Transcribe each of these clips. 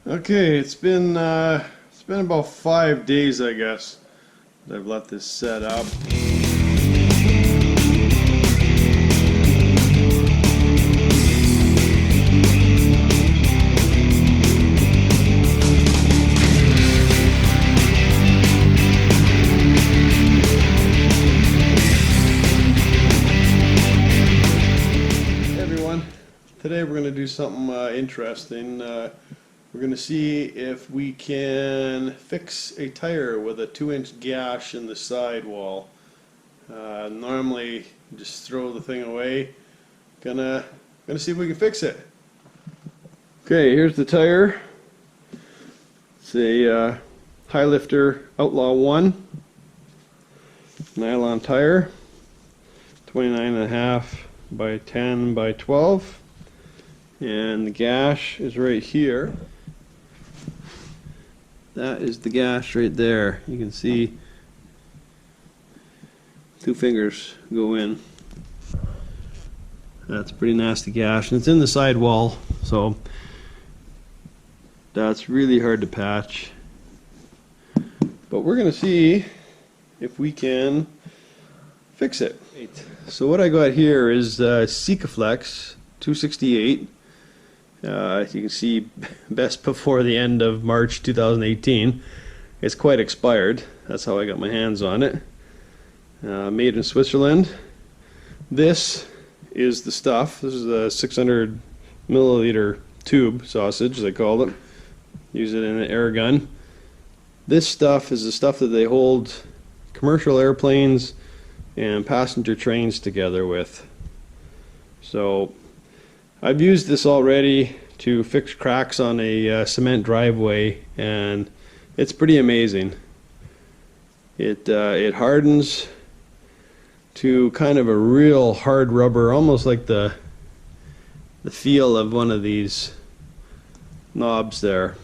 Okay, it's been about 5 days, I guess, that I've let this set up. Hey everyone, today we're going to do something interesting. We're going to see if we can fix a tire with a 2-inch gash in the sidewall. Normally, just throw the thing away. Gonna see if we can fix it. Okay, here's the tire. It's a Highlifter Outlaw 1 nylon tire, 29.5 by 10 by 12, and the gash is right here. That is the gash right there. You can see 2 fingers go in. That's a pretty nasty gash, and it's in the sidewall, so that's really hard to patch. But we're going to see if we can fix it. So what I got here is Sikaflex 268. You can see best before the end of March 2018. It's quite expired. That's how I got my hands on it. Made in Switzerland. This is the stuff. This is a 600 milliliter tube sausage, they call it. Use it in an air gun. This stuff is the stuff that they hold commercial airplanes and passenger trains together with. So I've used this already to fix cracks on a cement driveway, and it's pretty amazing. It hardens to kind of a real hard rubber, almost like the feel of one of these knobs there,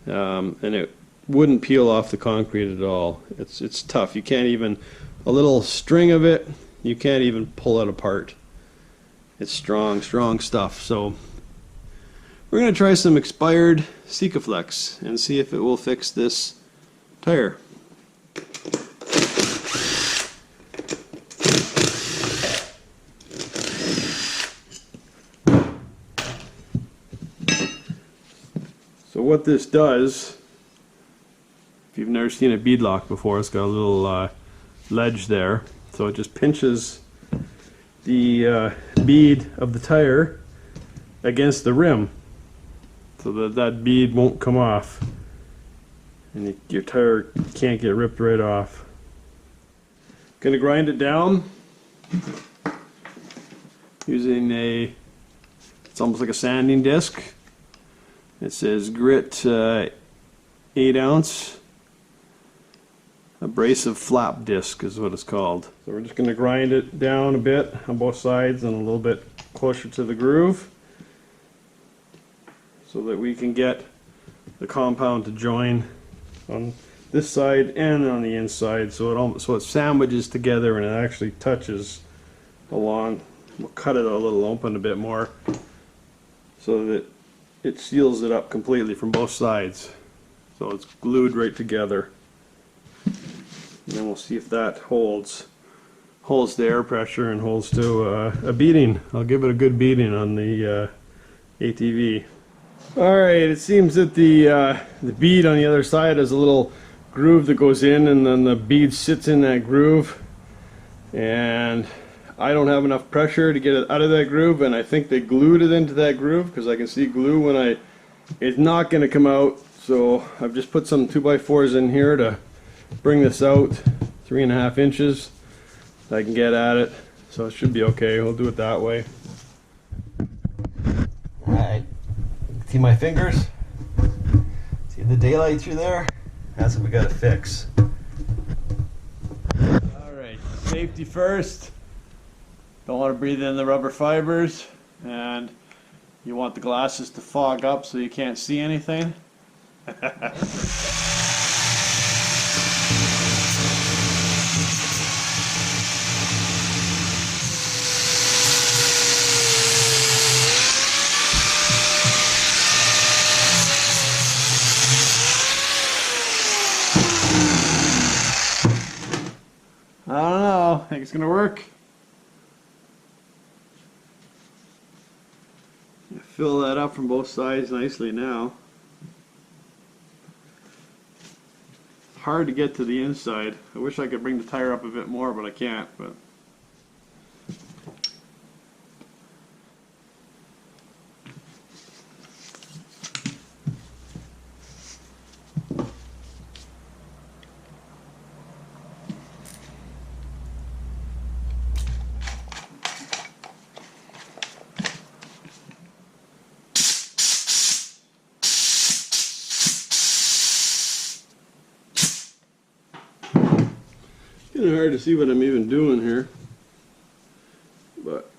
and it wouldn't peel off the concrete at all. It's tough. You can't even, a little string of it, you can't even pull it apart. It's strong stuff. So we're going to try some expired Sikaflex and see if it will fix this tire. So what this does, if you've never seen a beadlock before, it's got a little ledge there. So it just pinches the bead of the tire against the rim so that bead won't come off, and your tire can't get ripped right off. Gonna grind it down using it's almost like a sanding disc. It says grit 8 ounce abrasive flap disc is what it's called. So we're just going to grind it down a bit on both sides and a little bit closer to the groove so that we can get the compound to join on this side and on the inside, so it sandwiches together and it actually touches along. We'll cut it a little open a bit more so that it seals it up completely from both sides, so it's glued right together. And then we'll see if that holds the air pressure and holds to a beating. I'll give it a good beating on the ATV. Alright, it seems that the bead on the other side has a little groove that goes in, and then the bead sits in that groove, and I don't have enough pressure to get it out of that groove, and I think they glued it into that groove because I can see glue when it's not going to come out. So I've just put some 2x4s in here to bring this out 3.5 inches. I can get at it, so it should be okay. We'll do it that way. Alright, see my fingers? See the daylight through there? That's what we gotta fix. Alright, safety first. Don't want to breathe in the rubber fibers, and you want the glasses to fog up so you can't see anything. think it's gonna work. Fill that up from both sides nicely now. Hard to get to the inside. I wish I could bring the tire up a bit more, but I can't. But kind of hard to see what I'm even doing here, but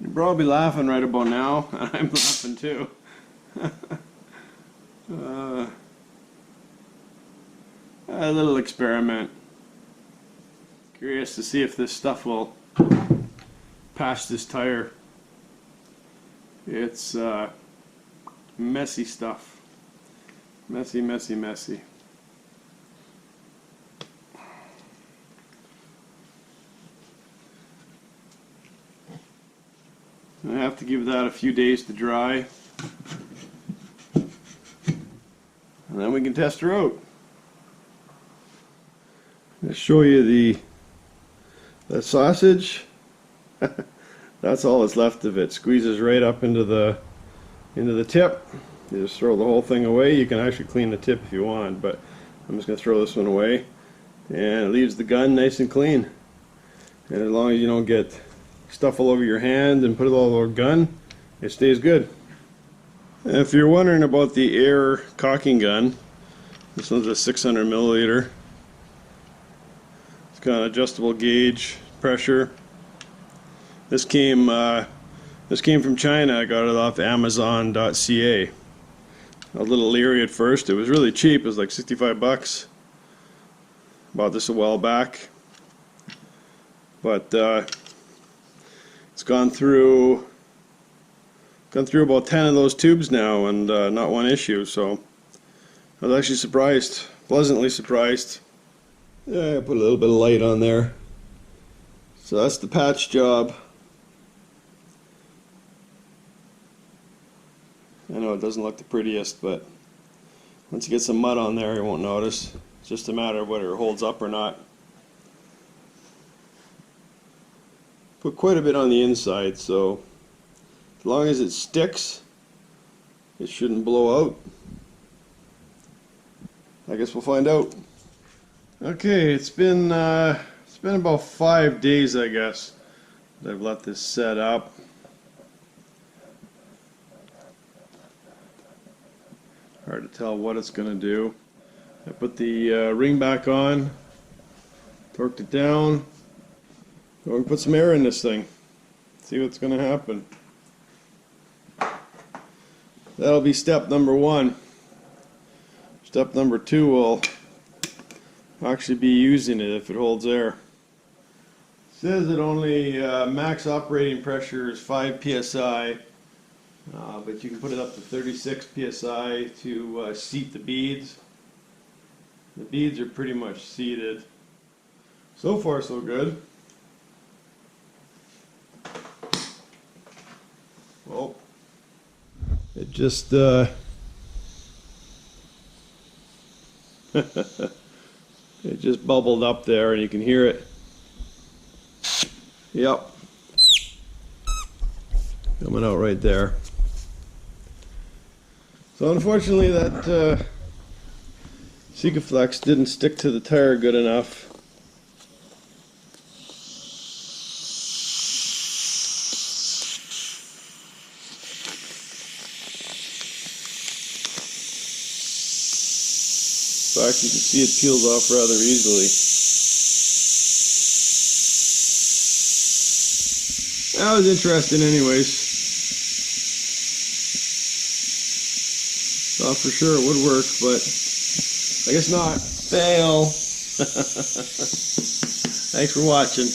you're probably laughing right about now, and I'm laughing too. A little experiment. Curious to see if this stuff will pass this tire. It's messy stuff. Messy, messy, messy. I have to give that a few days to dry, and then we can test her out. I'll show you the sausage. That's all that's left of it. Squeezes right up into the tip. You just throw the whole thing away. You can actually clean the tip if you want, but I'm just going to throw this one away, and it leaves the gun nice and clean. And as long as you don't get stuff all over your hand and put it all over the gun, it stays good. And if you're wondering about the air caulking gun, this one's a 600 milliliter. It's got an adjustable gauge pressure. This came from China. I got it off Amazon.ca. A little leery at first. It was really cheap. It was like 65 bucks. Bought this a while back, but it's gone through about 10 of those tubes now, and not one issue. So I was actually surprised, pleasantly surprised. Yeah, I put a little bit of light on there. So that's the patch job. I know it doesn't look the prettiest, but once you get some mud on there, you won't notice. It's just a matter of whether it holds up or not. Put quite a bit on the inside, so as long as it sticks, it shouldn't blow out. I guess we'll find out. Okay, it's been about 5 days, I guess, that I've let this set up. Hard to tell what it's going to do. I put the ring back on, torqued it down. Go and put some air in this thing. See what's going to happen. That'll be step number 1. Step number 2 will actually be using it if it holds air. It says that only max operating pressure is 5 psi, but you can put it up to 36 psi to seat the beads. The beads are pretty much seated. So far so good. Well, it just it just bubbled up there, and you can hear it. Yep, coming out right there. So unfortunately that Sikaflex didn't stick to the tire good enough. In fact, you can see it peels off rather easily. That was interesting anyways. Thought for sure it would work, but I guess not. Fail. Thanks for watching.